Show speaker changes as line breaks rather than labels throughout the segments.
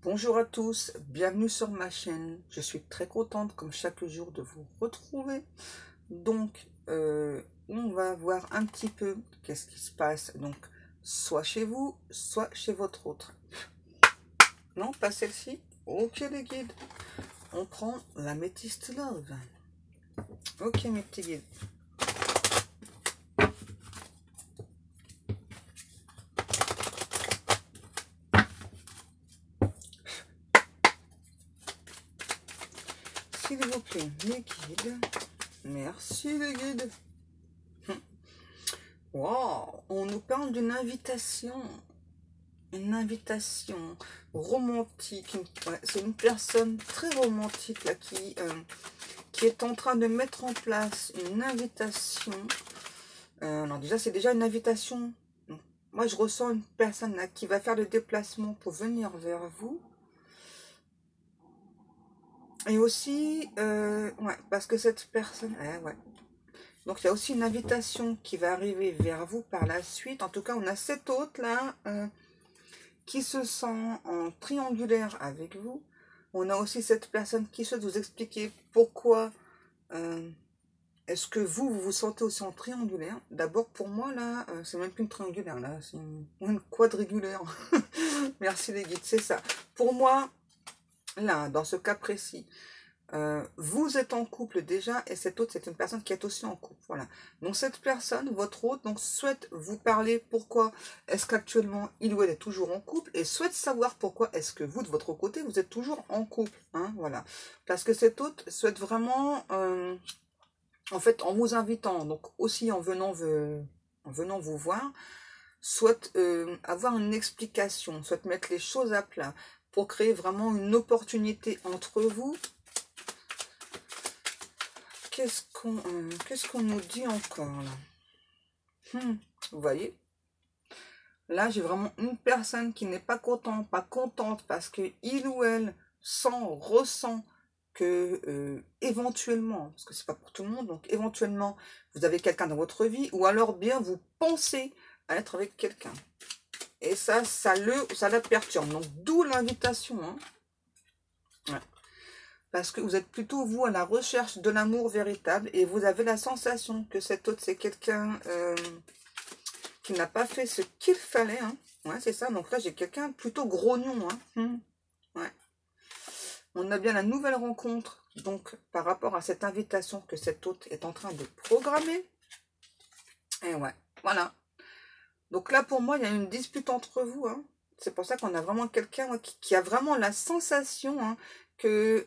Bonjour à tous, bienvenue sur ma chaîne. Je suis très contente comme chaque jour de vous retrouver. Donc, on va voir un petit peu qu'est-ce qui se passe. Donc, soit chez vous, soit chez votre autre. Non, pas celle-ci. Ok les guides. On prend la Métiste Love. Ok mes petits guides. S'il vous plaît, les guides. Merci les guides. Wow, on nous parle d'une invitation. Une invitation romantique. Ouais, c'est une personne très romantique là qui est en train de mettre en place une invitation. Alors déjà, c'est déjà une invitation. Moi, je ressens une personne là qui va faire le déplacement pour venir vers vous. Et aussi, ouais, parce que cette personne, ouais. Donc, il y a aussi une invitation qui va arriver vers vous par la suite. En tout cas, on a cet autre là qui se sent en triangulaire avec vous. On a aussi cette personne qui souhaite vous expliquer pourquoi est-ce que vous vous sentez aussi en triangulaire. D'abord, pour moi, là, c'est même plus une triangulaire, là, c'est une quadrangulaire. Merci les guides, c'est ça. Pour moi, là, dans ce cas précis, vous êtes en couple déjà, et cette autre, c'est une personne qui est aussi en couple. Voilà. Donc cette personne, votre autre, donc souhaite vous parler pourquoi est-ce qu'actuellement il ou elle est toujours en couple, et souhaite savoir pourquoi est-ce que vous, de votre côté, vous êtes toujours en couple. Hein, voilà. Parce que cette autre souhaite vraiment, en fait, en vous invitant, donc aussi en venant vous voir, souhaite avoir une explication, souhaite mettre les choses à plat pour créer vraiment une opportunité entre vous. Qu'est-ce qu'on nous dit encore là? Vous voyez? Là, j'ai vraiment une personne qui n'est pas contente parce que il ou elle ressent que éventuellement, parce que c'est pas pour tout le monde, donc éventuellement, vous avez quelqu'un dans votre vie, ou alors bien vous pensez à être avec quelqu'un. Et ça la perturbe. Donc, d'où l'invitation, hein. Ouais. Parce que vous êtes plutôt, vous, à la recherche de l'amour véritable. Et vous avez la sensation que cet autre, c'est quelqu'un qui n'a pas fait ce qu'il fallait. Hein. Ouais, c'est ça. Donc là, j'ai quelqu'un plutôt grognon. Hein. Ouais. On a bien la nouvelle rencontre. Donc, par rapport à cette invitation que cet autre est en train de programmer. Et ouais, voilà. Donc là, pour moi, il y a une dispute entre vous. Hein. C'est pour ça qu'on a vraiment quelqu'un qui a vraiment la sensation... Hein, que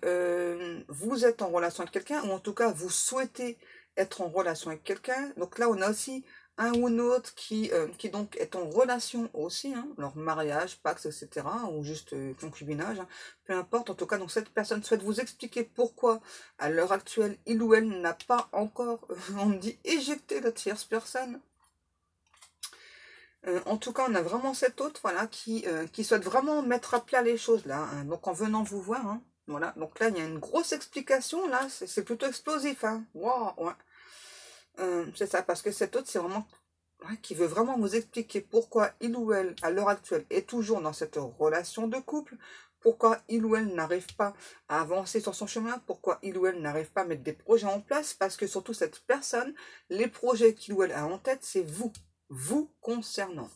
vous êtes en relation avec quelqu'un, ou en tout cas vous souhaitez être en relation avec quelqu'un. Donc là on a aussi un ou une autre qui donc est en relation aussi, hein, leur mariage, pax, etc. ou juste concubinage, hein, peu importe. En tout cas, donc cette personne souhaite vous expliquer pourquoi à l'heure actuelle il ou elle n'a pas encore, on dit, éjecté la tierce personne. En tout cas, on a vraiment cette autre, voilà, qui souhaite vraiment mettre à plat les choses là. Hein, donc en venant vous voir, hein, voilà. Donc là, il y a une grosse explication là. C'est plutôt explosif, hein. Wow, ouais. C'est ça, parce que cette autre, c'est vraiment qui veut vraiment vous expliquer pourquoi il ou elle, à l'heure actuelle, est toujours dans cette relation de couple. Pourquoi il ou elle n'arrive pas à avancer sur son chemin, pourquoi il ou elle n'arrive pas à mettre des projets en place, parce que surtout cette personne, les projets qu'il ou elle a en tête, c'est vous concernant.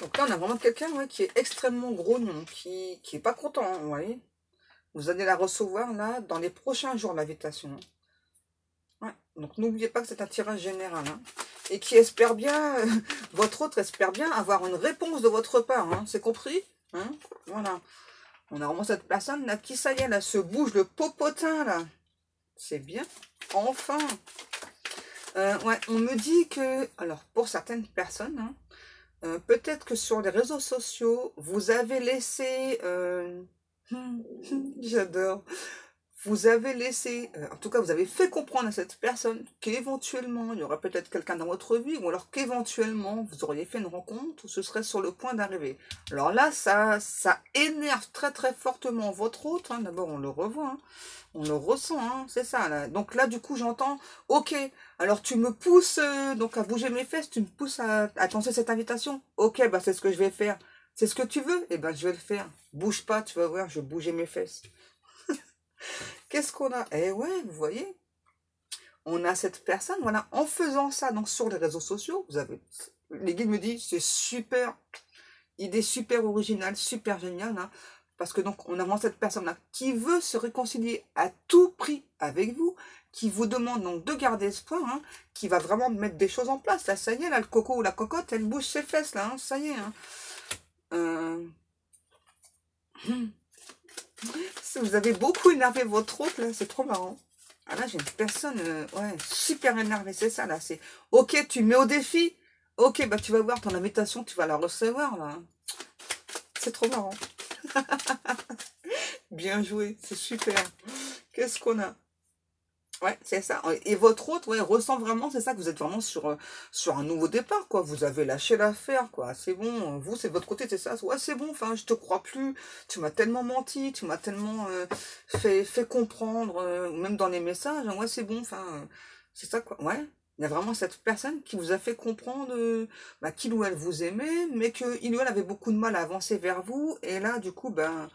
Donc là, on a vraiment quelqu'un qui est extrêmement grognon, qui est pas content, hein, vous voyez. Vous allez la recevoir là dans les prochains jours, l'invitation. Ouais. Donc n'oubliez pas que c'est un tirage général. Hein, et qui espère bien, votre autre espère bien avoir une réponse de votre part. Hein, c'est compris, hein. Voilà. On a vraiment cette personne là qui, ça y est, là, se bouge le popotin là. C'est bien. Enfin. Ouais, on me dit que, alors pour certaines personnes, hein, peut-être que sur les réseaux sociaux, vous avez laissé, j'adore, vous avez laissé, en tout cas vous avez fait comprendre à cette personne qu'éventuellement il y aura peut-être quelqu'un dans votre vie, ou alors qu'éventuellement vous auriez fait une rencontre où ce serait sur le point d'arriver. Alors là, ça énerve très très fortement votre autre, hein. D'abord on le revoit, hein. On le ressent, hein, c'est ça. Là. Donc là, du coup, j'entends, ok, alors tu me pousses donc à bouger mes fesses, tu me pousses à lancer cette invitation. Ok, bah c'est ce que je vais faire. C'est ce que tu veux? Eh ben, je vais le faire. Bouge pas, tu vas voir, je vais bouger mes fesses. Qu'est-ce qu'on a? Eh ouais, vous voyez, on a cette personne, voilà, en faisant ça donc sur les réseaux sociaux, vous avez, les guides me disent, c'est super, idée super originale, super géniale, hein, parce que donc on a vraiment cette personne-là qui veut se réconcilier à tout prix avec vous, qui vous demande donc de garder espoir, hein, qui va vraiment mettre des choses en place. Là, ça y est, là, le coco ou la cocotte, elle bouge ses fesses, là, hein, ça y est. Hein. Si vous avez beaucoup énervé votre hôte, là, c'est trop marrant. Ah là, j'ai une personne, ouais, super énervée, c'est ça, là. C'est, ok, tu mets au défi. Ok, bah tu vas voir ton invitation, tu vas la recevoir, là. C'est trop marrant. Bien joué, c'est super. Qu'est-ce qu'on a? Ouais, c'est ça. Et votre hôte, ouais, ressent vraiment, c'est ça, que vous êtes vraiment sur un nouveau départ, quoi. Vous avez lâché l'affaire, quoi. C'est bon, vous, c'est de votre côté, c'est ça. Ouais, c'est bon, enfin, je te crois plus. Tu m'as tellement menti, tu m'as tellement fait comprendre, même dans les messages. Hein, ouais, c'est bon, enfin, c'est ça, quoi. Ouais. Il y a vraiment cette personne qui vous a fait comprendre bah, qu'il ou elle vous aimait, mais qu'il ou elle avait beaucoup de mal à avancer vers vous. Et là, du coup, ben,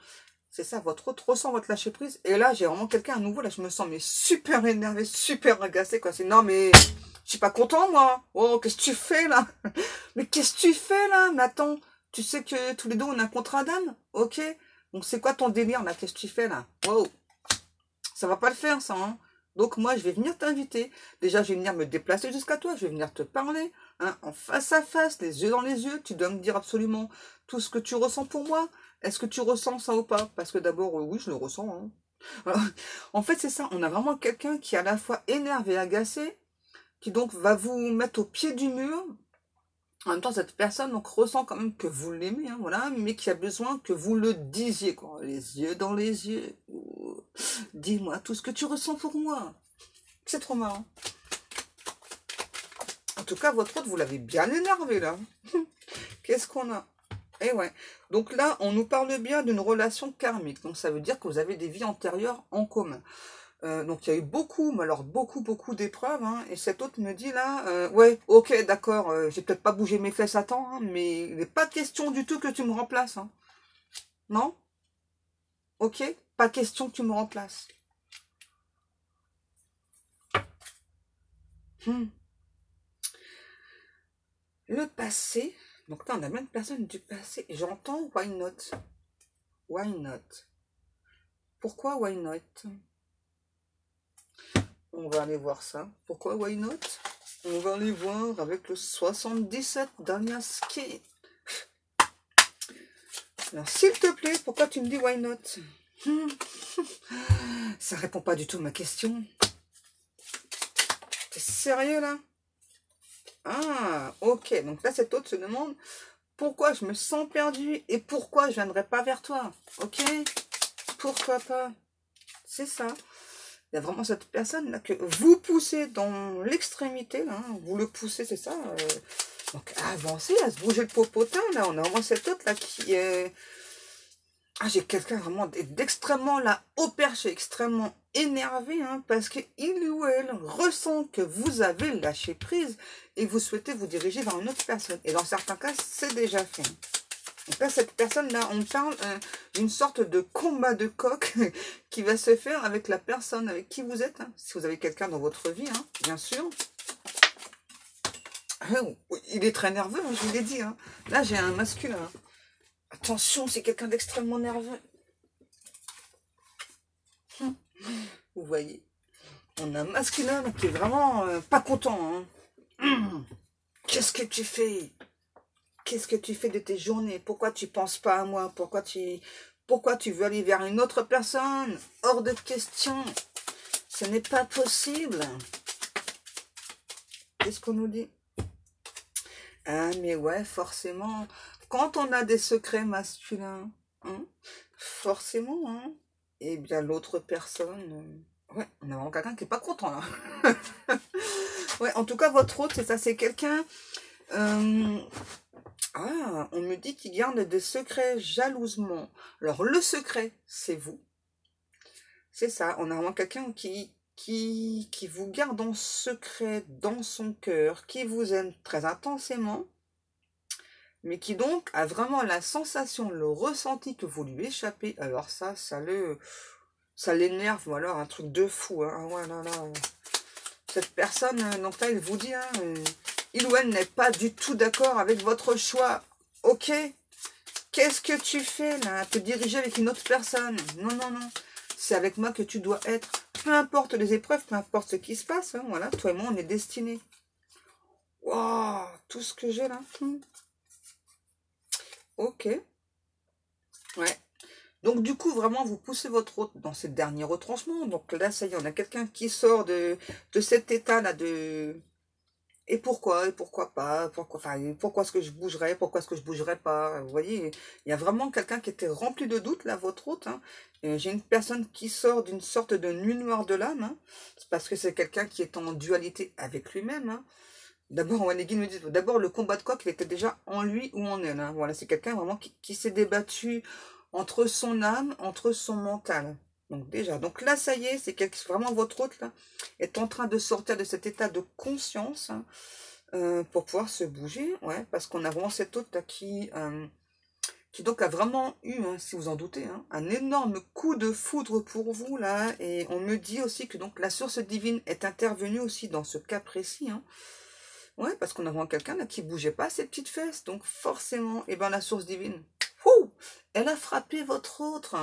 c'est ça, votre autre ressent votre lâcher prise. Et là, j'ai vraiment quelqu'un à nouveau. Là, je me sens mais super énervée, super agacée, quoi. C'est non, mais je suis pas content, moi. Oh, qu'est-ce que tu fais, là? Mais qu'est-ce que tu fais, là? Mais attends, tu sais que tous les deux, on a un contrat d'âme? Ok. Donc, c'est quoi ton délire, là? Qu'est-ce que tu fais, là? Wow. Ça va pas le faire, ça, hein. Donc, moi, je vais venir t'inviter. Déjà, je vais venir me déplacer jusqu'à toi. Je vais venir te parler, hein, en face à face, les yeux dans les yeux. Tu dois me dire absolument tout ce que tu ressens pour moi. Est-ce que tu ressens ça ou pas? Parce que d'abord, oui, je le ressens. Hein. Alors, en fait, c'est ça. On a vraiment quelqu'un qui est à la fois énervé, agacé, qui donc va vous mettre au pied du mur. En même temps, cette personne donc ressent quand même que vous l'aimez, hein, voilà, mais qui a besoin que vous le disiez, quoi. Les yeux dans les yeux. Oh, dis-moi tout ce que tu ressens pour moi. C'est trop marrant. En tout cas, votre autre, vous l'avez bien énervé, là. Qu'est-ce qu'on a? Eh ouais. Donc là, on nous parle bien d'une relation karmique. Donc ça veut dire que vous avez des vies antérieures en commun. Donc il y a eu beaucoup, mais alors beaucoup d'épreuves. Hein, et cet autre me dit là, ouais, ok, d'accord, j'ai peut-être pas bougé mes fesses à temps, hein, mais il n'est pas question du tout que tu me remplaces. Hein. Non? Ok? Pas question que tu me remplaces. Le passé. Donc là, on a même personne du passé. J'entends why not? Why not? Pourquoi why not? On va aller voir ça. Pourquoi why not? On va aller voir avec le 77 Daniaski. Alors, s'il te plaît, pourquoi tu me dis why not? Ça répond pas du tout à ma question. T'es sérieux, là? Ah, ok. Donc là, cet autre se demande pourquoi je me sens perdue et pourquoi je viendrai pas vers toi. Ok? Pourquoi pas? C'est ça. Il y a vraiment cette personne là que vous poussez dans l'extrémité, hein, vous le poussez, c'est ça. Donc avancer, à se bouger le popotin, là, on a vraiment cette autre là qui est. Ah, j'ai quelqu'un vraiment d'extrêmement là au perché, extrêmement énervé, hein, parce qu'il ou elle ressent que vous avez lâché prise et vous souhaitez vous diriger vers une autre personne. Et dans certains cas, c'est déjà fait. Donc là, cette personne-là, on parle d'une sorte de combat de coq qui va se faire avec la personne avec qui vous êtes. Hein, si vous avez quelqu'un dans votre vie, hein, bien sûr. Il est très nerveux, hein, je vous l'ai dit. Hein. Là, j'ai un masculin. Hein. Attention, c'est quelqu'un d'extrêmement nerveux. Vous voyez, on a un masculin qui est vraiment pas content. Hein. Qu'est-ce que tu fais? Qu'est-ce que tu fais de tes journées? Pourquoi tu penses pas à moi? Pourquoi tu veux aller vers une autre personne? Hors de question. Ce n'est pas possible. Qu'est-ce qu'on nous dit? Ah, mais ouais, forcément. Quand on a des secrets masculins, hein, forcément, hein, eh bien, l'autre personne... ouais, on a vraiment quelqu'un qui n'est pas content, là. Ouais, en tout cas, votre autre, c'est ça, c'est quelqu'un... Ah, on me dit qu'il garde des secrets jalousement. Alors, le secret, c'est vous. C'est ça, on a vraiment quelqu'un qui vous garde en secret dans son cœur, qui vous aime très intensément, mais qui donc a vraiment la sensation, le ressenti que vous lui échappez. Alors ça l'énerve, ou alors un truc de fou, hein. Ouais, là, là. Cette personne, donc là, il vous dit, hein, il ou elle n'est pas du tout d'accord avec votre choix. Ok, qu'est-ce que tu fais là? Te diriger avec une autre personne? Non, non, non. C'est avec moi que tu dois être. Peu importe les épreuves, peu importe ce qui se passe. Hein, voilà, toi et moi, on est destinés. Waouh, tout ce que j'ai là. Ok. Ouais. Donc, du coup, vraiment, vous poussez votre hôte dans ces derniers retranchements. Donc là, ça y est, on a quelqu'un qui sort de cet état-là de... Et pourquoi? Et pourquoi pas? Pourquoi est-ce que je bougerais? Pourquoi est-ce que je bougerais pas? Vous voyez, il y a vraiment quelqu'un qui était rempli de doutes, là, votre hôte. Hein. J'ai une personne qui sort d'une sorte de nuit noire de l'âme. Hein. C'est parce que c'est quelqu'un qui est en dualité avec lui-même. Hein. D'abord, ouais, les guides me disent, d'abord, le combat de coq, il était déjà en lui ou en elle. Hein. Voilà, c'est quelqu'un vraiment qui s'est débattu entre son âme, entre son mental. Donc déjà, donc là, ça y est, c'est vraiment votre hôte, là, est en train de sortir de cet état de conscience, hein, pour pouvoir se bouger, ouais, parce qu'on a vraiment cet hôte là qui donc a vraiment eu, hein, si vous en doutez, hein, un énorme coup de foudre pour vous, là, et on me dit aussi que donc la source divine est intervenue aussi dans ce cas précis, hein. Ouais, parce qu'on a vraiment quelqu'un là qui bougeait pas ses petites fesses. Donc forcément, eh ben, la source divine, ouh, elle a frappé votre autre.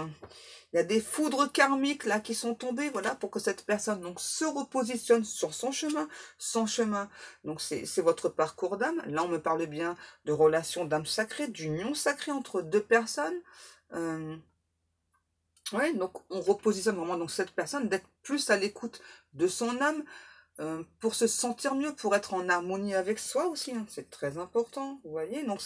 Il y a des foudres karmiques là qui sont tombées, voilà, pour que cette personne donc se repositionne sur son chemin. Son chemin, donc c'est votre parcours d'âme. Là, on me parle bien de relation d'âme sacrée, d'union sacrée entre deux personnes. Ouais, donc on repositionne vraiment donc cette personne d'être plus à l'écoute de son âme, pour se sentir mieux, pour être en harmonie avec soi aussi, hein, c'est très important, vous voyez. Donc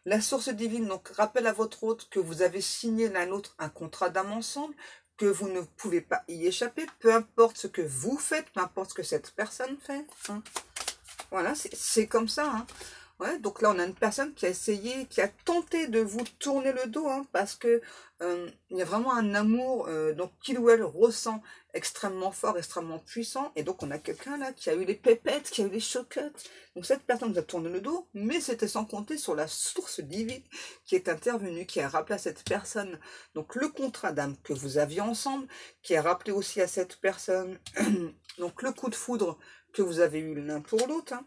la source divine donc rappelle à votre hôte que vous avez signé l'un l'autre un contrat d'âme ensemble, que vous ne pouvez pas y échapper, peu importe ce que vous faites, peu importe ce que cette personne fait. Hein. Voilà, c'est comme ça. Hein. Ouais, donc là, on a une personne qui a essayé, qui a tenté de vous tourner le dos, hein, parce que il y a vraiment un amour donc qu'il ou elle ressent extrêmement fort, extrêmement puissant, et donc on a quelqu'un là qui a eu les pépettes, qui a eu les choquettes. Donc cette personne vous a tourné le dos, mais c'était sans compter sur la source divine qui est intervenue, qui a rappelé à cette personne donc le contrat d'âme que vous aviez ensemble, qui a rappelé aussi à cette personne donc le coup de foudre que vous avez eu l'un pour l'autre. Hein.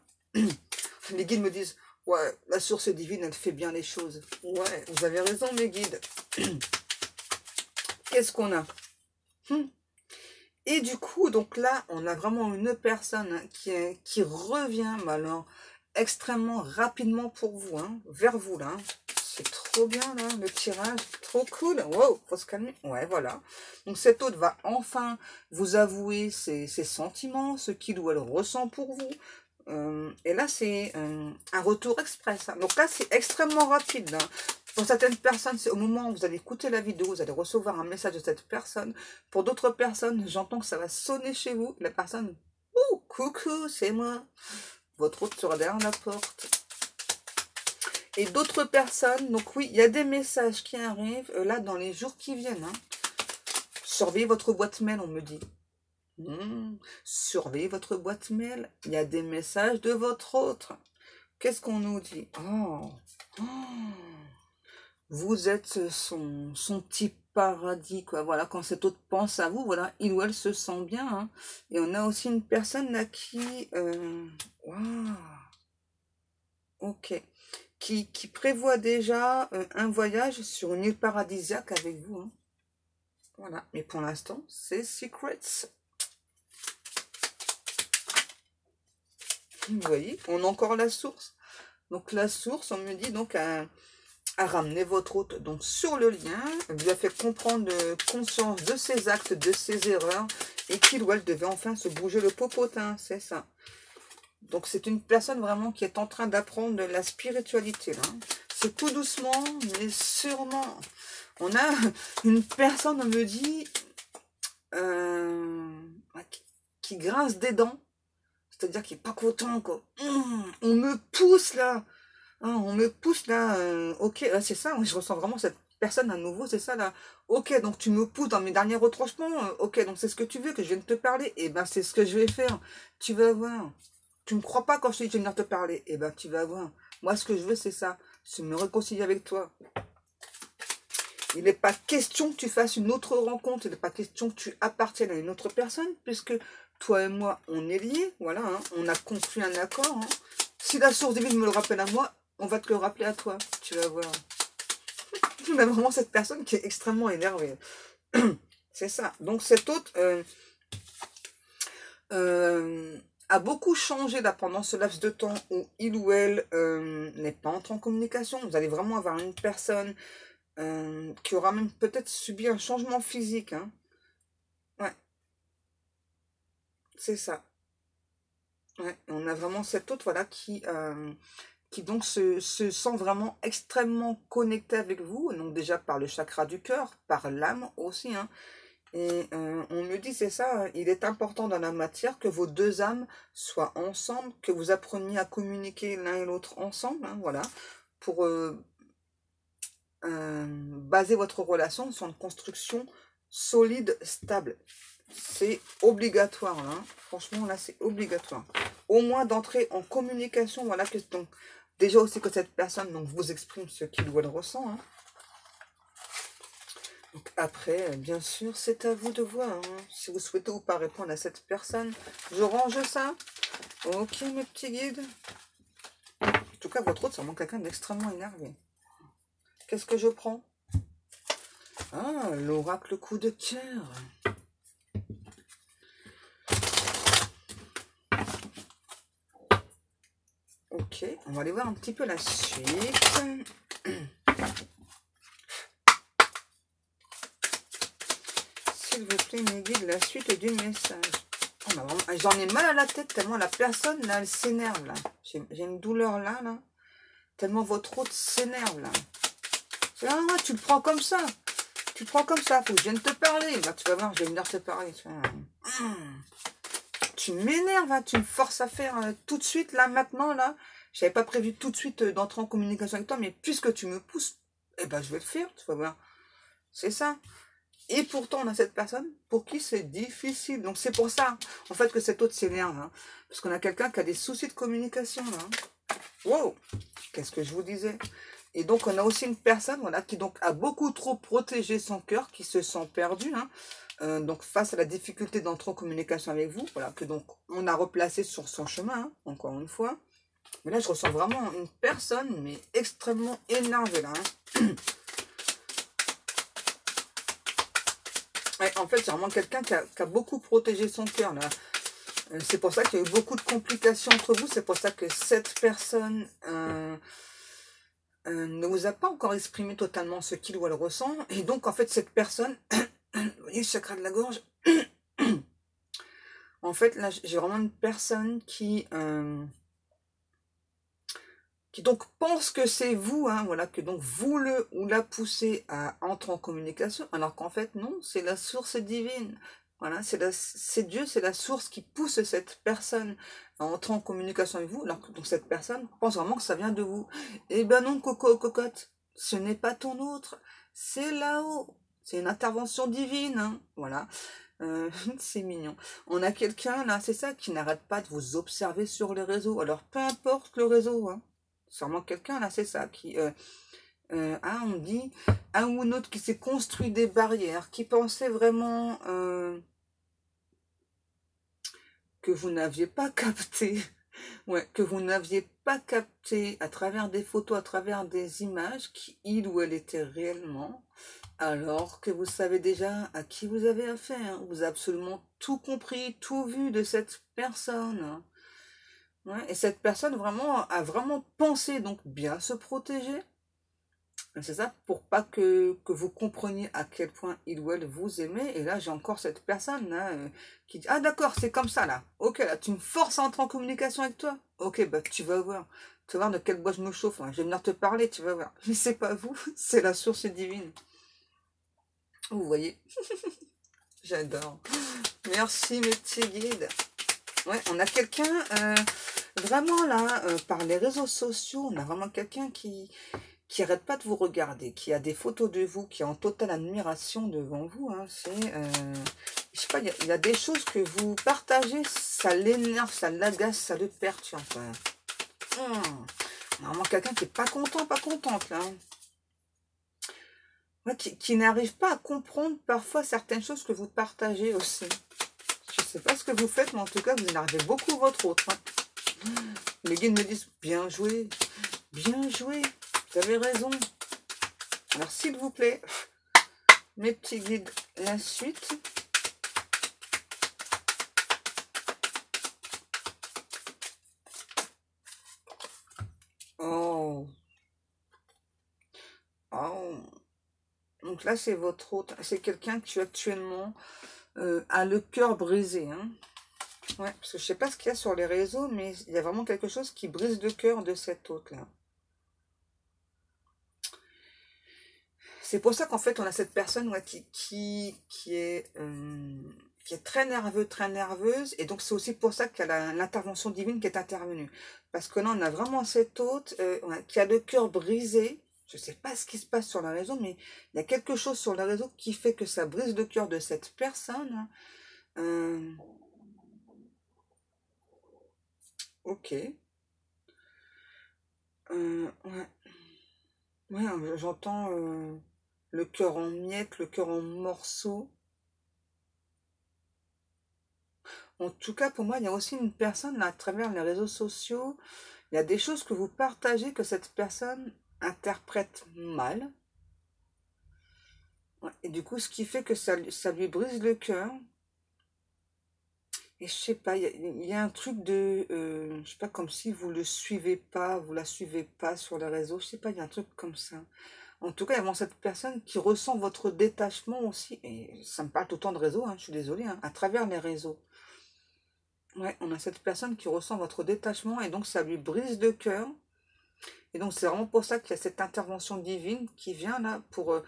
Les guides me disent, ouais, la source divine, elle fait bien les choses. Ouais, vous avez raison, mes guides. Qu'est-ce qu'on a? Et du coup, donc là, on a vraiment une personne qui revient, mais alors, extrêmement rapidement pour vous, hein, vers vous, là. C'est trop bien, là, le tirage. Trop cool. Wow, faut se calmer. Ouais, voilà. Donc, cet hôte va enfin vous avouer ses sentiments, ce qu'il ou elle ressent pour vous. Et là, c'est un retour express. Hein. Donc là, c'est extrêmement rapide. Hein. Pour certaines personnes, c'est au moment où vous allez écouter la vidéo, vous allez recevoir un message de cette personne. Pour d'autres personnes, j'entends que ça va sonner chez vous. La personne, ouh, coucou, c'est moi. Votre hôte sera derrière la porte. Et d'autres personnes, donc oui, il y a des messages qui arrivent là dans les jours qui viennent. Hein. Surveillez votre boîte mail, on me dit. Surveillez votre boîte mail. Il y a des messages de votre autre. Qu'est-ce qu'on nous dit? Vous êtes son petit paradis, quoi. Voilà, quand cet autre pense à vous, voilà, il ou elle se sent bien. Hein. Et on a aussi une personne là qui... ok. Qui prévoit déjà un voyage sur une île paradisiaque avec vous. Hein. Voilà. Mais pour l'instant, c'est secrets. Vous voyez, on a encore la source. Donc la source, on me dit donc à ramener votre hôte donc sur le lien, lui a fait comprendre conscience de ses actes, de ses erreurs, et qu'il ou elle devait enfin se bouger le popotin, c'est ça. Donc c'est une personne vraiment qui est en train d'apprendre de la spiritualité. Là. C'est tout doucement, mais sûrement. On a une personne, on me dit, qui grince des dents. C'est-à-dire qu'il n'est pas content, quoi. On me pousse, là. Hein, on me pousse, là. Ok, c'est ça. Je ressens vraiment cette personne à nouveau, c'est ça, là. Ok, donc tu me pousses dans mes derniers retranchements. Ok, donc c'est ce que tu veux, que je vienne te parler. Eh ben, c'est ce que je vais faire. Tu vas voir. Tu me crois pas quand je te dis que je vais venir te parler. Eh ben, tu vas voir. Moi, ce que je veux, c'est ça. se me réconcilier avec toi. Il n'est pas question que tu fasses une autre rencontre, il n'est pas question que tu appartiennes à une autre personne, puisque toi et moi, on est liés, voilà, hein, on a conclu un accord. Hein. Si la source divine me le rappelle à moi, on va te le rappeler à toi, tu vas voir. On a vraiment cette personne qui est extrêmement énervée. C'est ça. Donc cet autre a beaucoup changé là, pendant ce laps de temps où il ou elle n'est pas entré en communication. Vous allez vraiment avoir une personne qui aura même peut-être subi un changement physique. Hein. Ouais, c'est ça. Ouais, on a vraiment cet autre voilà, qui donc se sent vraiment extrêmement connecté avec vous. Donc déjà par le chakra du cœur, par l'âme aussi. Hein. Et on me dit, c'est ça, il est important dans la matière que vos deux âmes soient ensemble, que vous appreniez à communiquer l'un et l'autre ensemble, hein, voilà, pour baser votre relation sur une construction solide, stable. C'est obligatoire, là, hein. Franchement, là, c'est obligatoire. Au moins d'entrer en communication, voilà, que, donc, déjà aussi que cette personne donc, vous exprime ce qu'il ou elle ressent, hein. Donc après, bien sûr, c'est à vous de voir. Hein. Si vous souhaitez ou pas répondre à cette personne, je range ça. Ok, mes petits guides. En tout cas, votre autre, c'est vraiment quelqu'un d'extrêmement énervé. Qu'est-ce que je prends? Ah, l'oracle coup de cœur. Ok, on va aller voir un petit peu la suite. S'il vous plaît, mes guides, la suite du message. Oh, j'en ai mal à la tête tellement la personne, là, elle s'énerve, là. J'ai une douleur là, là. Tellement votre hôte s'énerve, là. Ah, ouais, tu le prends comme ça. Tu le prends comme ça. Faut que je vienne te parler. Là, tu vas voir, je vais venir te parler. Tu m'énerves, hein. Tu me forces à faire tout de suite, là, maintenant, là. J'avais pas prévu tout de suite d'entrer en communication avec toi, mais puisque tu me pousses, eh ben, je vais le faire, tu vas voir. C'est ça. Et pourtant, on a cette personne pour qui c'est difficile. Donc, c'est pour ça, en fait, que cet autre s'énerve. Hein. Parce qu'on a quelqu'un qui a des soucis de communication, là. Hein. Wow! Qu'est-ce que je vous disais? Et donc, on a aussi une personne, voilà, qui donc a beaucoup trop protégé son cœur, qui se sent perdu, hein. Donc, face à la difficulté d'entrer en communication avec vous, voilà, que donc, on a replacé sur son chemin, hein, encore une fois. Mais là, je ressens vraiment une personne, mais extrêmement énervée, là. Hein. Ouais, en fait, c'est vraiment quelqu'un qui a beaucoup protégé son cœur, là. C'est pour ça qu'il y a eu beaucoup de complications entre vous. C'est pour ça que cette personne ne vous a pas encore exprimé totalement ce qu'il ou elle ressent. Et donc, en fait, cette personne, vous voyez le chakra de la gorge. En fait, là, j'ai vraiment une personne qui donc pense que c'est vous, hein, voilà, que donc vous le ou la poussez à entrer en communication, alors qu'en fait, non, c'est la source divine. Voilà, c'est Dieu, c'est la source qui pousse cette personne à entrer en communication avec vous, alors que donc cette personne pense vraiment que ça vient de vous. Eh ben non, coco, cocotte, ce n'est pas ton autre, c'est là-haut. C'est une intervention divine, hein, voilà. C'est mignon. On a quelqu'un, là, c'est ça, qui n'arrête pas de vous observer sur les réseaux. Alors, peu importe le réseau, hein. C'est vraiment quelqu'un, là, c'est ça, qui... on dit, un ou un autre qui s'est construit des barrières, qui pensait vraiment que vous n'aviez pas capté, ouais, que vous n'aviez pas capté à travers des photos, à travers des images, qui il ou elle était réellement, alors que vous savez déjà à qui vous avez affaire. Vous avez absolument tout compris, tout vu de cette personne. Ouais, et cette personne vraiment a vraiment pensé donc bien se protéger. C'est ça, pour pas que vous compreniez à quel point il ou elle vous aimait. Et là, j'ai encore cette personne là, qui dit, ah d'accord, c'est comme ça là. Ok, là, tu me forces à entrer en communication avec toi. Ok, bah tu vas voir. Tu vas voir de quel bois je me chauffe. Hein. Je vais venir te parler, tu vas voir. Mais c'est pas vous, c'est la source divine. Vous voyez. J'adore. Merci mes petits guides. Ouais, on a quelqu'un, vraiment là, par les réseaux sociaux, on a vraiment quelqu'un qui arrête pas de vous regarder, qui a des photos de vous, qui est en totale admiration devant vous. Hein. Je sais pas, il y a des choses que vous partagez, ça l'énerve, ça l'agace, ça le perturbe. Vraiment quelqu'un qui n'est pas content, pas contente, là. Ouais, qui n'arrive pas à comprendre parfois certaines choses que vous partagez aussi. Je ne sais pas ce que vous faites, mais en tout cas, vous énervez beaucoup votre autre. Hein. Les guides me disent, bien joué, vous avez raison. Alors, s'il vous plaît, mes petits guides, la suite. Oh. Oh. Donc là, c'est votre autre. C'est quelqu'un qui actuellement a le cœur brisé. Hein. Ouais, parce que je sais pas ce qu'il y a sur les réseaux, mais il y a vraiment quelque chose qui brise le cœur de cet autre-là. C'est pour ça qu'en fait, on a cette personne ouais, qui est très nerveux, très nerveuse. Et donc, c'est aussi pour ça qu'il y a l'intervention divine qui est intervenue. Parce que là, on a vraiment cet autre qui a le cœur brisé. Je ne sais pas ce qui se passe sur le réseau, mais il y a quelque chose sur le réseau qui fait que ça brise le cœur de cette personne. Ok. Ouais. Ouais, j'entends le cœur en miettes, le cœur en morceaux. En tout cas, pour moi, il y a aussi une personne là, à travers les réseaux sociaux. Il y a des choses que vous partagez que cette personne interprète mal. Ouais, et du coup, ce qui fait que ça lui brise le cœur. Et je sais pas, il y a un truc de, je sais pas, comme si vous le suivez pas, vous la suivez pas sur les réseaux. Je sais pas, il y a un truc comme ça. En tout cas, il y a vraiment cette personne qui ressent votre détachement aussi. Et ça me parle tout le temps de réseau, hein, je suis désolée, hein, à travers les réseaux. Ouais, on a cette personne qui ressent votre détachement et donc ça lui brise le cœur. Et donc c'est vraiment pour ça qu'il y a cette intervention divine qui vient là pour...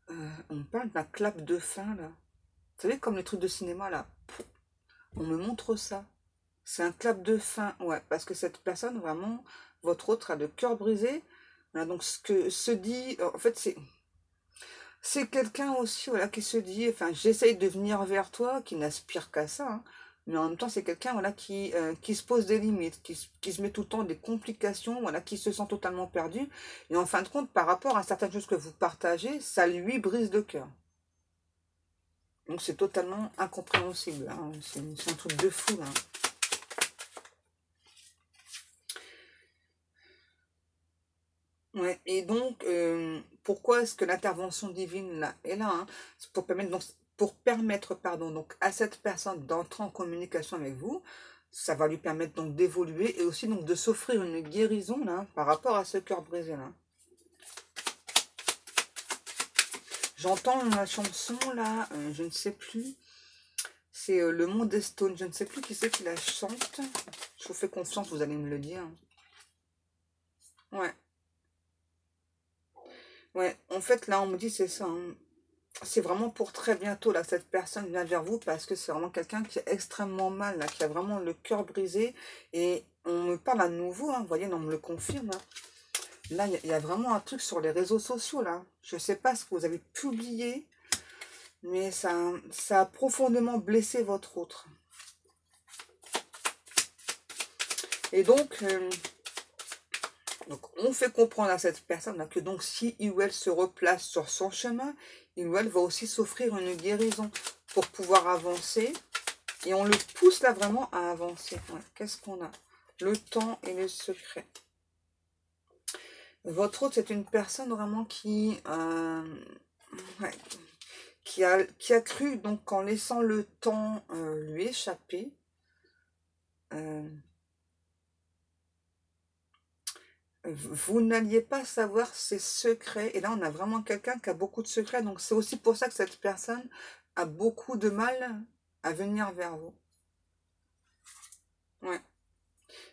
on parle d'un clap de fin là. Vous savez, comme les trucs de cinéma là. On me montre ça. C'est un clap de fin, ouais, parce que cette personne, vraiment, votre autre a le cœur brisé. Voilà, donc ce que se dit, en fait, c'est quelqu'un aussi, voilà, qui se dit, enfin, j'essaye de venir vers toi, qui n'aspire qu'à ça, hein, mais en même temps, c'est quelqu'un, voilà, qui se pose des limites, qui se met tout le temps des complications, voilà, qui se sent totalement perdu. Et en fin de compte, par rapport à certaines choses que vous partagez, ça lui brise le cœur. Donc c'est totalement incompréhensible, hein, c'est un truc de fou, là. Ouais, et donc, pourquoi est-ce que l'intervention divine là, est là hein, c'est pour permettre pardon, donc, à cette personne d'entrer en communication avec vous. Ça va lui permettre donc d'évoluer et aussi donc de s'offrir une guérison là, par rapport à ce cœur brisé là. J'entends la chanson là, je ne sais plus. C'est Le Monde des Stones. Je ne sais plus qui c'est qui la chante. Je vous fais confiance, vous allez me le dire. Ouais, ouais. En fait, là, on me dit c'est ça. Hein. C'est vraiment pour très bientôt, là, cette personne vient vers vous parce que c'est vraiment quelqu'un qui est extrêmement mal, là, qui a vraiment le cœur brisé. Et on me parle à nouveau, hein, vous voyez, on me le confirme. Hein. Là, il y a vraiment un truc sur les réseaux sociaux, là. Je ne sais pas ce que vous avez publié, mais ça a profondément blessé votre autre. Et donc, on fait comprendre à cette personne là, que donc si il ou elle se replace sur son chemin, il ou elle va aussi s'offrir une guérison pour pouvoir avancer. Et on le pousse là vraiment à avancer. Ouais. Qu'est-ce qu'on a? Le temps et le secret. Votre autre, c'est une personne vraiment ouais, qui a cru, donc en laissant le temps lui échapper, euh, vous n'alliez pas savoir ses secrets. Et là, on a vraiment quelqu'un qui a beaucoup de secrets. Donc, c'est aussi pour ça que cette personne a beaucoup de mal à venir vers vous. Ouais.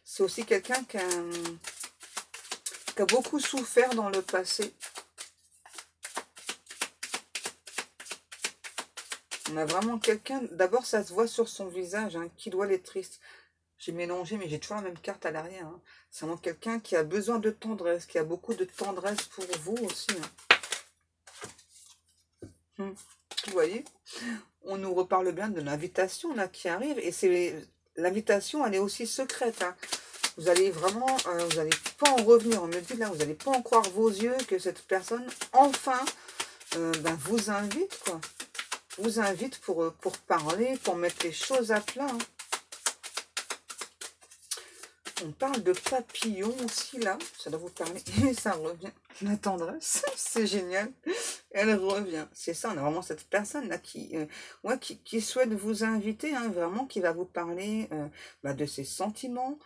C'est aussi quelqu'un qui a beaucoup souffert dans le passé. On a vraiment quelqu'un... D'abord, ça se voit sur son visage, hein, qui doit être triste. J'ai mélangé, mais j'ai toujours la même carte à l'arrière. Hein. C'est vraiment quelqu'un qui a besoin de tendresse, qui a beaucoup de tendresse pour vous aussi. Hein. Vous voyez, on nous reparle bien de l'invitation là qui arrive. Et c'est l'invitation, elle est aussi secrète. Hein. vous allez vraiment, vous n'allez pas en revenir. On me dit là, vous n'allez pas en croire vos yeux que cette personne, enfin, ben, vous invite, quoi. Vous invite pour parler, pour mettre les choses à plat. Hein. On parle de papillons aussi, là. Ça doit vous parler. Et ça revient. La tendresse, c'est génial. Elle revient. C'est ça, on a vraiment cette personne-là qui souhaite vous inviter, hein, vraiment, qui va vous parler bah, de ses sentiments,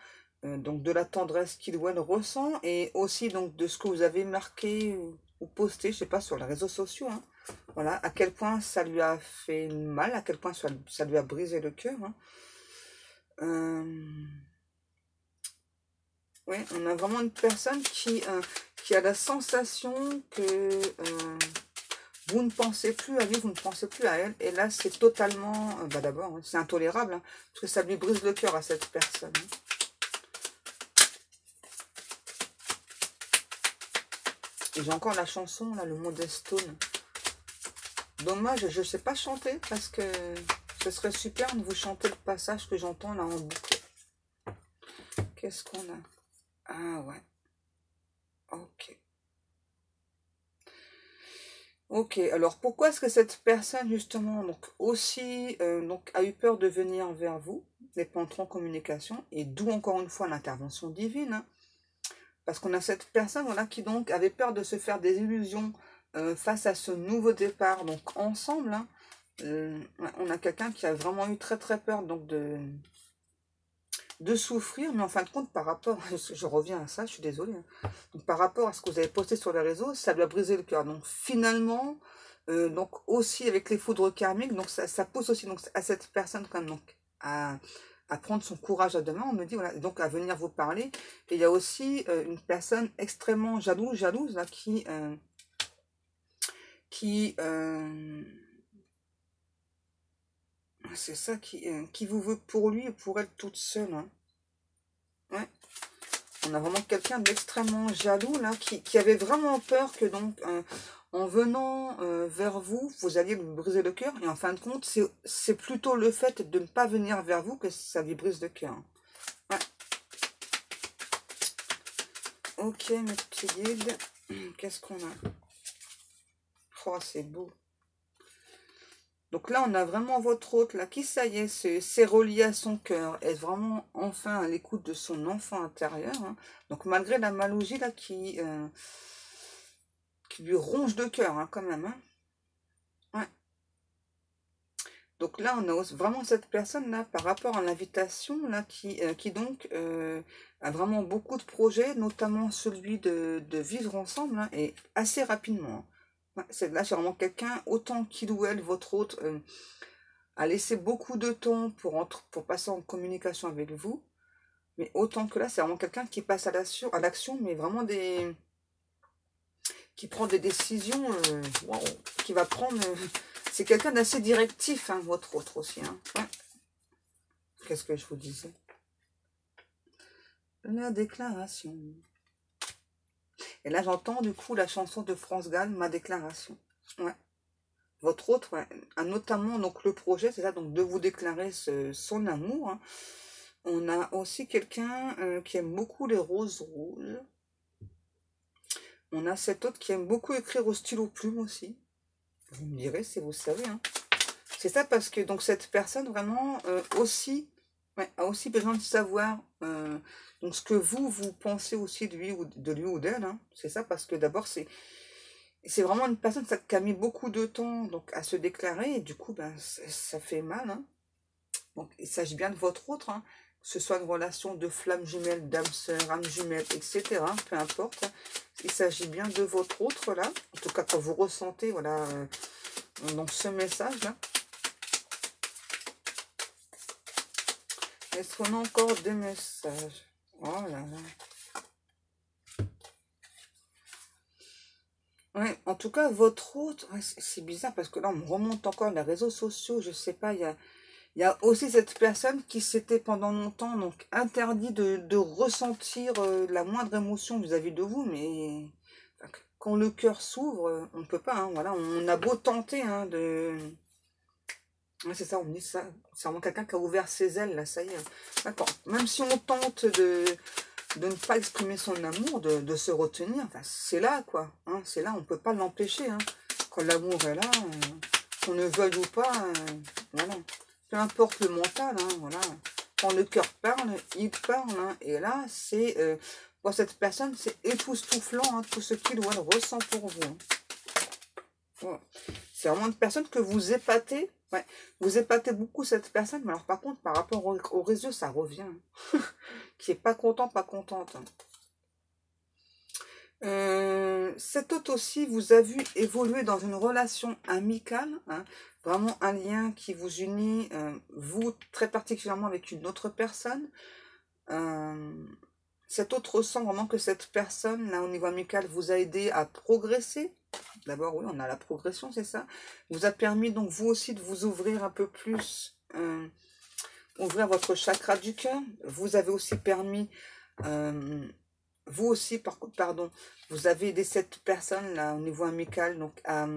donc de la tendresse qu'il ou elle ressent, et aussi donc de ce que vous avez marqué ou posté, je sais pas, sur les réseaux sociaux. Hein. Voilà, à quel point ça lui a fait mal, à quel point ça lui a brisé le cœur. Hein. Oui, on a vraiment une personne qui a la sensation que vous ne pensez plus à lui, vous ne pensez plus à elle. Et là, c'est totalement, bah d'abord, c'est intolérable, hein, parce que ça lui brise le cœur à cette personne. Et j'ai encore la chanson, là, le Modestone. Dommage, je ne sais pas chanter, parce que ce serait super de vous chanter le passage que j'entends là en boucle. Qu'est-ce qu'on a? Ah ouais. Ok. Ok, alors pourquoi est-ce que cette personne justement donc aussi donc a eu peur de venir vers vous, n'est pas entré en communication, et d'où encore une fois l'intervention divine, hein, parce qu'on a cette personne voilà qui donc avait peur de se faire des illusions face à ce nouveau départ donc ensemble. Hein, on a quelqu'un qui a vraiment eu très très peur donc de souffrir, mais en fin de compte, par rapport, je reviens à ça, je suis désolée, hein. Donc, par rapport à ce que vous avez posté sur les réseaux, ça lui a brisé le cœur. Donc finalement, donc aussi avec les foudres karmiques, donc ça pousse aussi donc, à cette personne quand même, donc, à prendre son courage à deux mains, on me dit, voilà, donc à venir vous parler. Et il y a aussi une personne extrêmement jalouse, là, c'est ça, qui vous veut pour lui et pour elle toute seule. Hein. Ouais. On a vraiment quelqu'un d'extrêmement jaloux, là, qui avait vraiment peur que, donc, en venant vers vous, vous alliez lui briser le cœur. Et en fin de compte, c'est plutôt le fait de ne pas venir vers vous que ça lui brise le cœur. Ouais. Ok, mes petits guides. Qu'est-ce qu'on a? Oh, c'est beau. Donc là, on a vraiment votre hôte, là, qui, ça y est, s'est relié à son cœur, est vraiment enfin à l'écoute de son enfant intérieur. Hein. Donc malgré la malougie, là, qui lui ronge de cœur, hein, quand même. Hein. Ouais. Donc là, on a vraiment cette personne-là, par rapport à l'invitation, là, qui donc a vraiment beaucoup de projets, notamment celui de vivre ensemble, hein, et assez rapidement. Hein. Ouais, là, c'est vraiment quelqu'un, autant qu'il ou elle, votre hôte, a laissé beaucoup de temps pour passer en communication avec vous, mais autant que là, c'est vraiment quelqu'un qui passe à l'action, mais vraiment qui prend des décisions, wow, qui va prendre... c'est quelqu'un d'assez directif, hein, votre autre aussi. Hein. Ouais. Qu'est-ce que je vous disais? La déclaration. Et là, j'entends du coup la chanson de France Gall, Ma déclaration. Ouais. Votre autre ouais, a notamment donc le projet, c'est ça, donc de vous déclarer son amour. Hein. On a aussi quelqu'un qui aime beaucoup les roses rouges. On a cet autre qui aime beaucoup écrire au stylo plume aussi. Vous me direz si vous savez. Hein. C'est ça parce que donc cette personne vraiment aussi ouais, a aussi besoin de savoir donc ce que vous pensez aussi de lui ou d'elle. Hein. C'est ça parce que d'abord c'est vraiment une personne qui a mis beaucoup de temps donc à se déclarer et du coup ben ça fait mal. Hein. Donc il s'agit bien de votre autre. Hein. Que ce soit une relation de flamme jumelle, d'âme sœur, âme jumelle, etc. Peu importe. Il s'agit bien de votre autre là. En tout cas quand vous ressentez voilà donc ce message là. Est-ce qu'on a encore des messages? Oh là là. Ouais, en tout cas, votre hôte, ouais, c'est bizarre parce que là, on me remonte encore les réseaux sociaux, je sais pas, il y a aussi cette personne qui s'était pendant longtemps donc interdit de ressentir la moindre émotion vis-à-vis de vous, mais enfin, quand le cœur s'ouvre, on ne peut pas, hein, voilà, on a beau tenter hein, Ouais, c'est ça, on me dit ça. C'est vraiment quelqu'un qui a ouvert ses ailes, là, ça y est. D'accord. Même si on tente de ne pas exprimer son amour, de se retenir, enfin, c'est là, quoi. Hein, c'est là, on ne peut pas l'empêcher. Hein. Quand l'amour est là, qu'on ne veuille ou pas, voilà. Peu importe le mental, hein, voilà. Quand le cœur parle, il parle. Hein, et là, c'est pour cette personne, c'est époustouflant, hein, tout ce qu'il ou elle ressent pour vous. Hein. Voilà. C'est vraiment une personne que vous épatez. Ouais, vous épatez beaucoup cette personne, mais alors par contre, par rapport au réseau, ça revient. Hein. Qui est pas content, pas contente. Hein. Cet autre aussi vous a vu évoluer dans une relation amicale, hein, vraiment un lien qui vous unit, vous très particulièrement avec une autre personne. Cet autre ressent vraiment que cette personne, là au niveau amical, vous a aidé à progresser. D'abord, oui, on a la progression, c'est ça. Vous a permis donc vous aussi de vous ouvrir un peu plus, ouvrir votre chakra du cœur. Vous avez aussi permis... vous aussi, pardon, vous avez aidé cette personne là au niveau amical donc à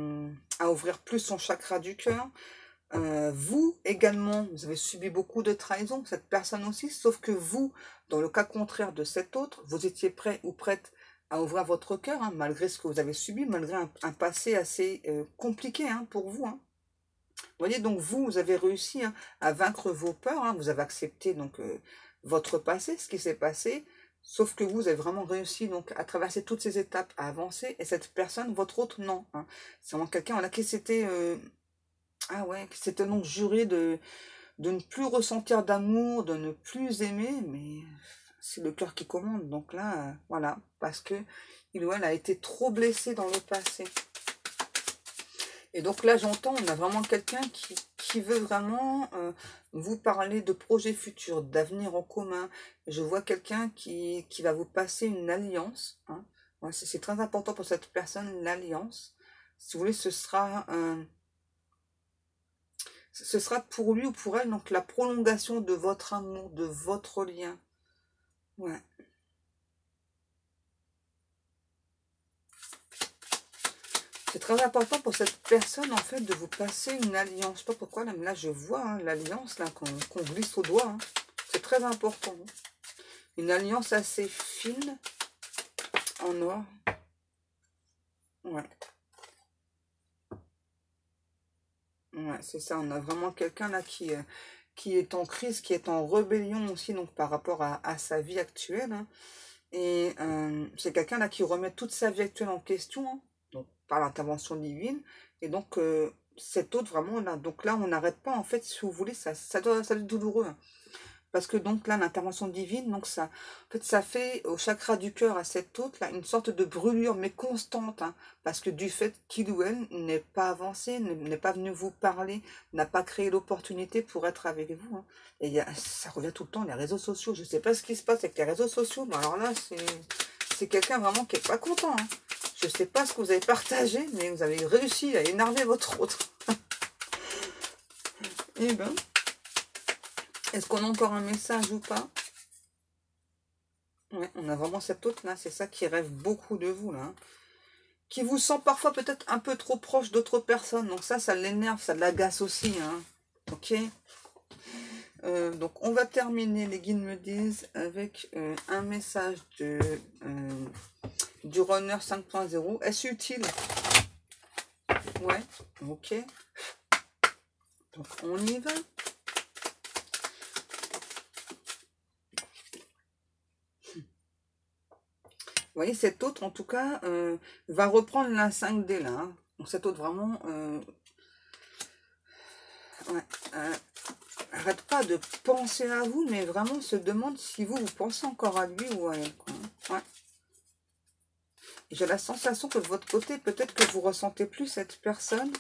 ouvrir plus son chakra du cœur. Vous également, vous avez subi beaucoup de trahison, cette personne aussi, sauf que vous, dans le cas contraire de cet autre, vous étiez prêt ou prête à ouvrir votre cœur, hein, malgré ce que vous avez subi, malgré un passé assez compliqué hein, pour vous. Hein. Vous voyez, donc vous avez réussi hein, à vaincre vos peurs, hein, vous avez accepté donc votre passé, ce qui s'est passé, sauf que vous avez vraiment réussi donc à traverser toutes ces étapes, à avancer, et cette personne, votre autre, non. Hein. C'est vraiment quelqu'un qui s'était ah ouais, qui s'était donc juré de ne plus ressentir d'amour, de ne plus aimer, mais c'est le cœur qui commande. Donc là, voilà, parce que il ou elle a été trop blessé dans le passé. Et donc là, j'entends, on a vraiment quelqu'un qui veut vraiment vous parler de projets futurs, d'avenir en commun. Je vois quelqu'un qui va vous passer une alliance. Hein. Ouais, c'est très important pour cette personne, l'alliance. Si vous voulez, ce sera pour lui ou pour elle, donc la prolongation de votre amour, de votre lien. Ouais. C'est très important pour cette personne, en fait, de vous passer une alliance. Je sais pas pourquoi, là, mais là, je vois hein, l'alliance là qu'on glisse au doigt. Hein. C'est très important. Hein. Une alliance assez fine, en or. Ouais. Ouais, c'est ça. On a vraiment quelqu'un là qui est en crise, qui est en rébellion aussi, donc par rapport à sa vie actuelle. Hein. Et c'est quelqu'un là qui remet toute sa vie actuelle en question. Hein. Donc par l'intervention divine. Et donc, cet autre, vraiment, là, donc là, on n'arrête pas, en fait, si vous voulez, ça doit être douloureux. Hein. Parce que donc là, l'intervention divine, donc ça, en fait, ça fait au chakra du cœur à cet autre, là, une sorte de brûlure, mais constante. Hein. Parce que du fait qu'il ou elle n'est pas avancé, n'est pas venu vous parler, n'a pas créé l'opportunité pour être avec vous. Hein. Et ça revient tout le temps, les réseaux sociaux. Je ne sais pas ce qui se passe avec les réseaux sociaux, mais alors là, c'est quelqu'un vraiment qui n'est pas content. Hein. Je ne sais pas ce que vous avez partagé, mais vous avez réussi à énerver votre autre. Eh ben, est-ce qu'on a encore un message ou pas? Ouais, on a vraiment cet autre là, c'est ça qui rêve beaucoup de vous là. Hein. Qui vous sent parfois peut-être un peu trop proche d'autres personnes. Donc ça l'énerve, ça l'agace aussi. Hein. Ok. Donc on va terminer, les guides me disent, avec un message du runner 5.0. Est-ce utile? Ouais, ok. Donc on y va. Vous voyez, cet autre, en tout cas, va reprendre la 5D là. Hein. Donc cet autre, vraiment, ouais, arrête pas de penser à vous, mais vraiment se demande si vous pensez encore à lui ou à elle. Quoi. Ouais. J'ai la sensation que de votre côté, peut-être que vous ressentez plus cette personne,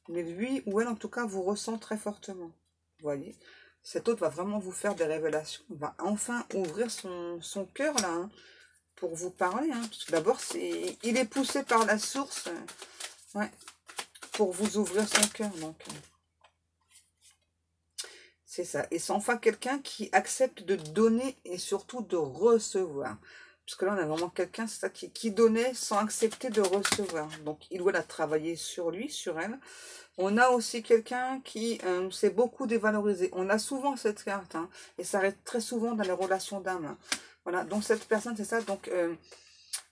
mais lui ou elle, en tout cas, vous ressent très fortement. Vous voyez, cet autre va vraiment vous faire des révélations, va enfin ouvrir son cœur là, hein, pour vous parler. Hein, parce que d'abord, il est poussé par la source, ouais, pour vous ouvrir son cœur. Donc, c'est ça. Et c'est enfin quelqu'un qui accepte de donner et surtout de recevoir. Parce que là, on a vraiment quelqu'un, c'est ça, qui donnait sans accepter de recevoir. Donc, il doit travailler sur lui, sur elle. On a aussi quelqu'un qui s'est beaucoup dévalorisé. On a souvent cette carte, hein, et ça arrive très souvent dans les relations d'âme. Hein. Voilà, donc cette personne, c'est ça. Donc,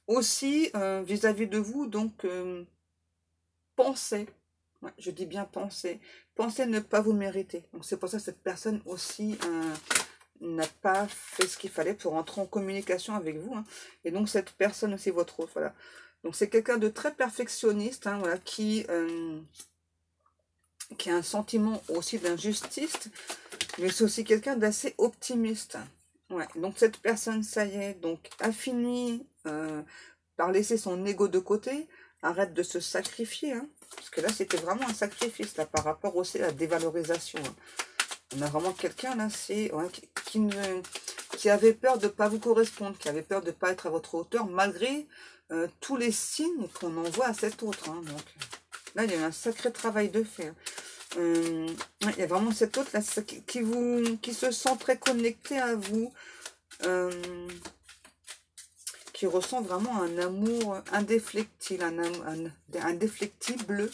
aussi, vis-à-vis de vous, donc, pensez, ouais, je dis bien pensez, pensez ne pas vous mériter. Donc, c'est pour ça que cette personne aussi n'a pas fait ce qu'il fallait pour entrer en communication avec vous. Hein. Et donc, cette personne aussi, votre autre, voilà. Donc, c'est quelqu'un de très perfectionniste, hein, voilà, qui a un sentiment aussi d'injustice, mais c'est aussi quelqu'un d'assez optimiste. Ouais, donc cette personne, ça y est, donc a fini par laisser son ego de côté, arrête de se sacrifier, hein, parce que là, c'était vraiment un sacrifice, là, par rapport aussi à la dévalorisation. Hein. On a vraiment quelqu'un, là, ouais, qui avait peur de ne pas vous correspondre, qui avait peur de ne pas être à votre hauteur, malgré tous les signes qu'on envoie à cet autre. Hein, donc, là, il y a eu un sacré travail de fait. Il y a vraiment cet autre là qui se sent très connecté à vous, qui ressent vraiment un amour indéflectible, indéflectible,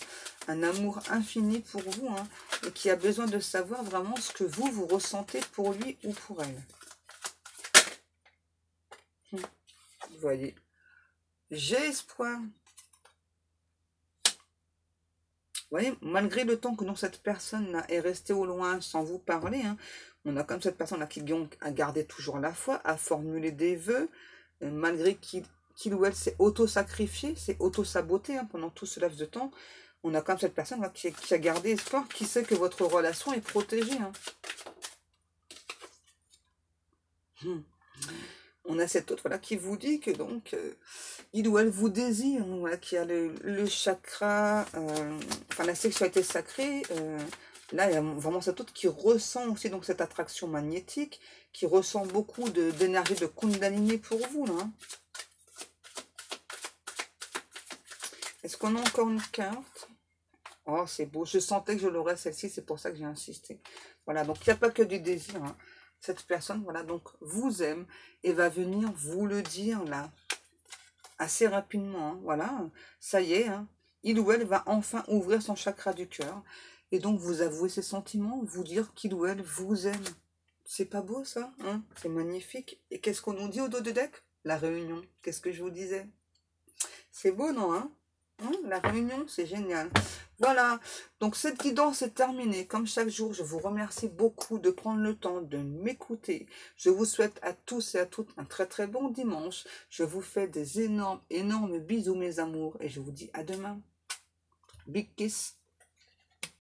un amour infini pour vous, hein, et qui a besoin de savoir vraiment ce que vous ressentez pour lui ou pour elle. Vous voyez, j'ai espoir. Vous voyez, malgré le temps que cette personne-là est restée au loin sans vous parler, hein, on a comme cette personne-là qui a gardé toujours la foi, a formulé des vœux, malgré qu'il ou elle s'est auto-sacrifié, s'est auto-saboté, hein, pendant tout ce laps de temps. On a comme cette personne-là qui a gardé espoir, qui sait que votre relation est protégée. Hein. On a cet autre voilà, qui vous dit que donc il ou elle vous désire, voilà, qui a le chakra, enfin la sexualité sacrée. Là, il y a vraiment cet autre qui ressent aussi donc cette attraction magnétique, qui ressent beaucoup d'énergie de Kundalini pour vous. Là, hein. Est-ce qu'on a encore une carte? Oh, c'est beau. Je sentais que je l'aurais celle-ci, c'est pour ça que j'ai insisté. Voilà, donc il n'y a pas que du désir. Hein. Cette personne, voilà, donc vous aime et va venir vous le dire là, assez rapidement. Hein, voilà, ça y est, hein, il ou elle va enfin ouvrir son chakra du cœur et donc vous avouer ses sentiments, vous dire qu'il ou elle vous aime. C'est pas beau ça, hein? C'est magnifique. Et qu'est-ce qu'on nous dit au dos de deck? La réunion. Qu'est-ce que je vous disais? C'est beau, non, hein? La réunion, c'est génial. Voilà, donc cette guidance est terminée. Comme chaque jour, je vous remercie beaucoup de prendre le temps de m'écouter. Je vous souhaite à tous et à toutes un très très bon dimanche. Je vous fais des énormes bisous mes amours et je vous dis à demain. Big kiss.